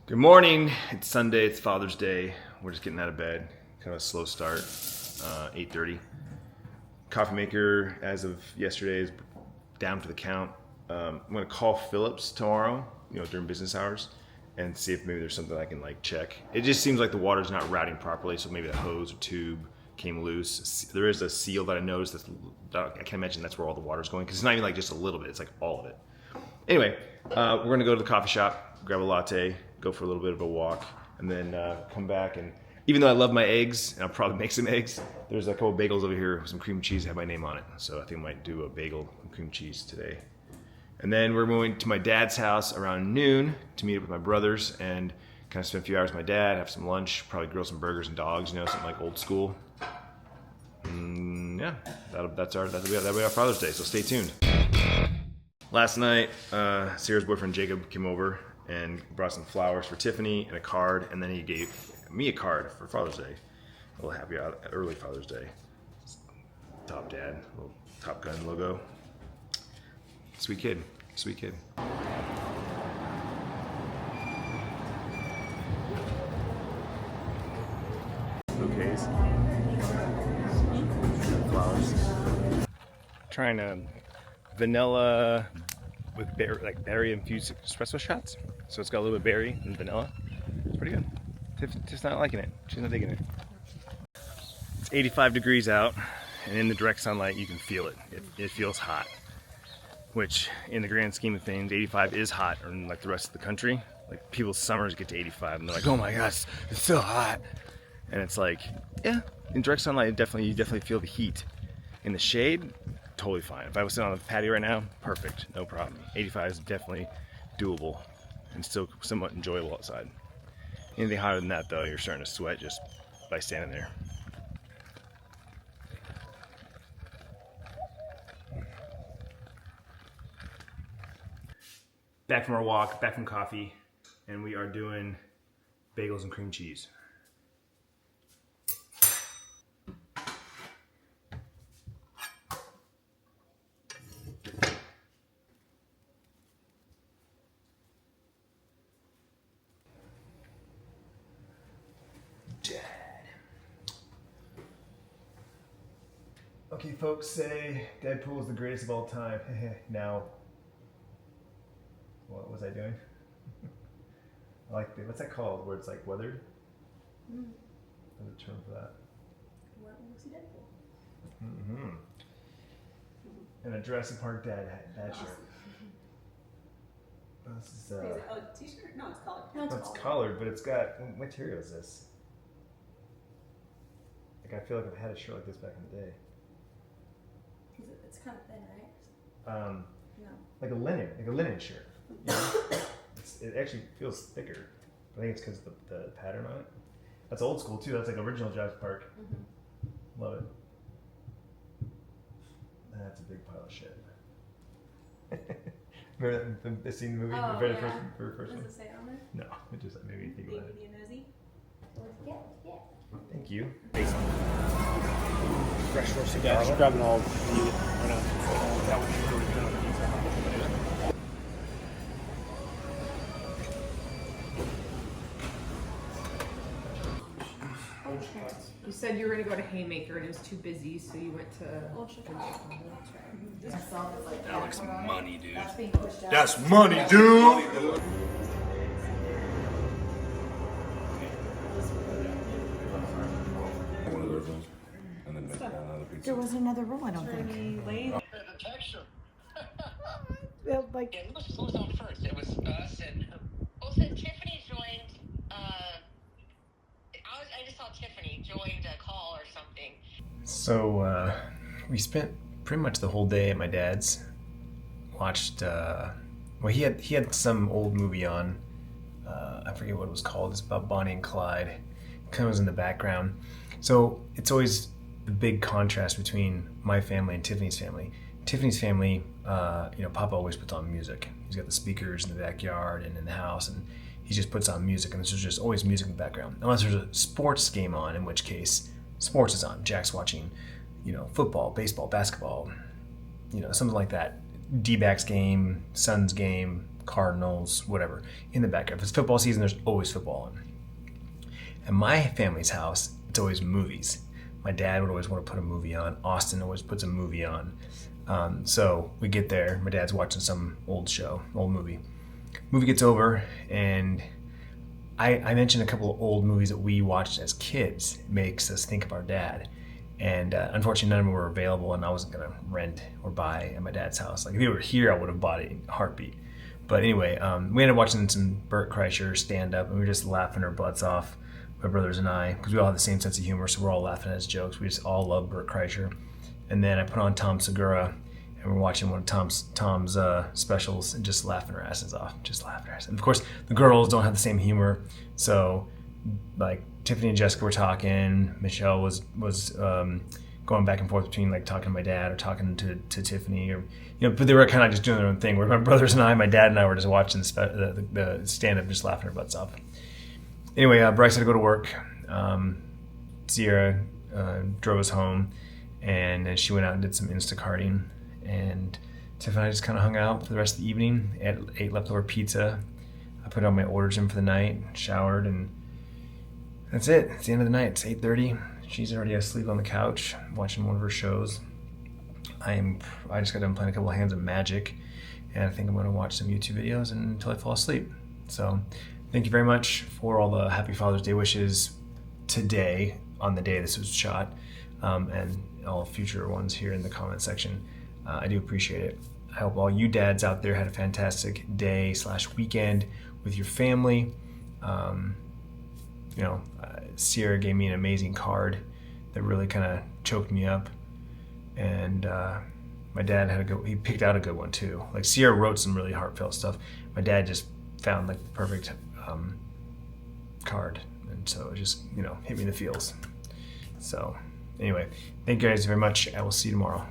Good morning. It's Sunday. It's Father's Day. We're just getting out of bed. Kind of a slow start. 8:30. Coffee maker, as of yesterday, is down for the count. I'm going to call Phillips tomorrow, during business hours, and see if maybe there's something I can check. It just seems like the water's not routing properly, so maybe the hose or tube came loose. There is a seal that I noticed I can't imagine that's where all the water's going, because it's not even just a little bit. It's all of it. Anyway, we're going to go to the coffee shop, grab a latte, go for a little bit of a walk, and then come back. And even though I love my eggs, and I'll probably make some eggs, there's a couple of bagels over here with some cream cheese that have my name on it. So I think I might do a bagel and cream cheese today. And then we're going to my dad's house around noon to meet up with my brothers and kind of spend a few hours with my dad, have some lunch, probably grill some burgers and dogs, something old school. Yeah, that'll be our Father's Day, so stay tuned. Last night, Sarah's boyfriend Jacob came over and brought some flowers for Tiffany and a card, and then he gave me a card for Father's Day. A little happy early Father's Day. Top dad, little Top Gun logo. Sweet kid, sweet kid. Bouquets. Flowers. Trying to vanilla with berry infused espresso shots. So it's got a little bit of berry and vanilla. It's pretty good. Tiff's not liking it. She's not digging it. It's 85 degrees out, and in the direct sunlight you can feel it. It feels hot, which in the grand scheme of things, 85 is hot in the rest of the country. People's summers get to 85 and they're like, oh my gosh, it's so hot. And it's yeah, in direct sunlight you definitely feel the heat. In the shade, totally fine. If I was sitting on the patio right now, perfect, no problem. 85 is definitely doable and still somewhat enjoyable outside. Anything hotter than that though, you're starting to sweat just by standing there. Back from our walk, back from coffee, and we are doing bagels and cream cheese. Okay, folks say Deadpool is the greatest of all time. Now, what was I doing? What's that called? Where it's weathered? There's a term for that. What was Deadpool? Mm-hmm. And a Jurassic Park dad shirt. This is a t-shirt? No, it's collared. No, it's collared, but it's got, what material is this? I feel like I've had a shirt like this back in the day. It's kind of thin, right? No. Like a linen shirt. It actually feels thicker. I think it's because of the pattern on it. That's old school too. That's original Jurassic Park. Mm-hmm. Love it. That's a big pile of shit. Remember the scene in the movie? Oh, the very yeah. first one? Does it say it on there? No, it just made me think about it. Baby nosy? Yeah. Thank you. Fresh roasted garlic. Just grab it all. That one should really good. You said you were going to go to Haymaker and it was too busy, so you went to Old Chicago. That's right. That looks money, dude. That's being pushed out. That's money, dude! One of those ones, and then make another pizza. There wasn't another roll, I don't think. It was on first. It was us and Tiffany joined. I just saw Tiffany joined a call or something. So we spent pretty much the whole day at my dad's. Watched. He had some old movie on. I forget what it was called. It's about Bonnie and Clyde. Kind of was in the background. So it's always the big contrast between my family and Tiffany's family. Tiffany's family, Papa always puts on music. He's got the speakers in the backyard and in the house, and he just puts on music, and there's just always music in the background. Unless there's a sports game on, in which case sports is on. Jack's watching, football, baseball, basketball, something like that. D-backs game, Suns game, Cardinals, whatever, in the background. If it's football season, there's always football on. At my family's house, it's always movies. My dad would always want to put a movie on. Austin always puts a movie on. So we get there, my dad's watching some old movie. Movie gets over, and I mentioned a couple of old movies that we watched as kids. It makes us think of our dad. And unfortunately, none of them were available, and I wasn't going to rent or buy at my dad's house. Like, if he were here, I would have bought it in a heartbeat. But anyway, we ended up watching some Bert Kreischer stand-up, and we were just laughing our butts off, my brothers and I, because we all have the same sense of humor, so we're all laughing at his jokes. We just all love Bert Kreischer. And then I put on Tom Segura, and we're watching one of Tom's specials and just laughing our asses off. And of course, the girls don't have the same humor, so like Tiffany and Jessica were talking. Michelle was going back and forth between like talking to my dad or talking to Tiffany, or but they were kind of just doing their own thing. Where my brothers and I, my dad and I, were just watching the stand up, just laughing our butts off. Anyway, Bryce had to go to work. Sierra drove us home, and then she went out and did some Instacarting. And Tiff and I just kind of hung out for the rest of the evening, ate leftover pizza. I put on my orders in for the night, showered, and that's it. It's the end of the night. It's 8:30. She's already asleep on the couch watching one of her shows. I just got done playing a couple of hands of Magic, and I think I'm going to watch some YouTube videos until I fall asleep. So thank you very much for all the Happy Father's Day wishes today, on the day this was shot, and all future ones here in the comment section. I do appreciate it. I hope all you dads out there had a fantastic day / weekend with your family. Sierra gave me an amazing card that really kind of choked me up, and my dad he picked out a good one too. Like, Sierra wrote some really heartfelt stuff. My dad just found like the perfect card, and so it just hit me in the feels. So anyway, thank you guys very much. I will see you tomorrow.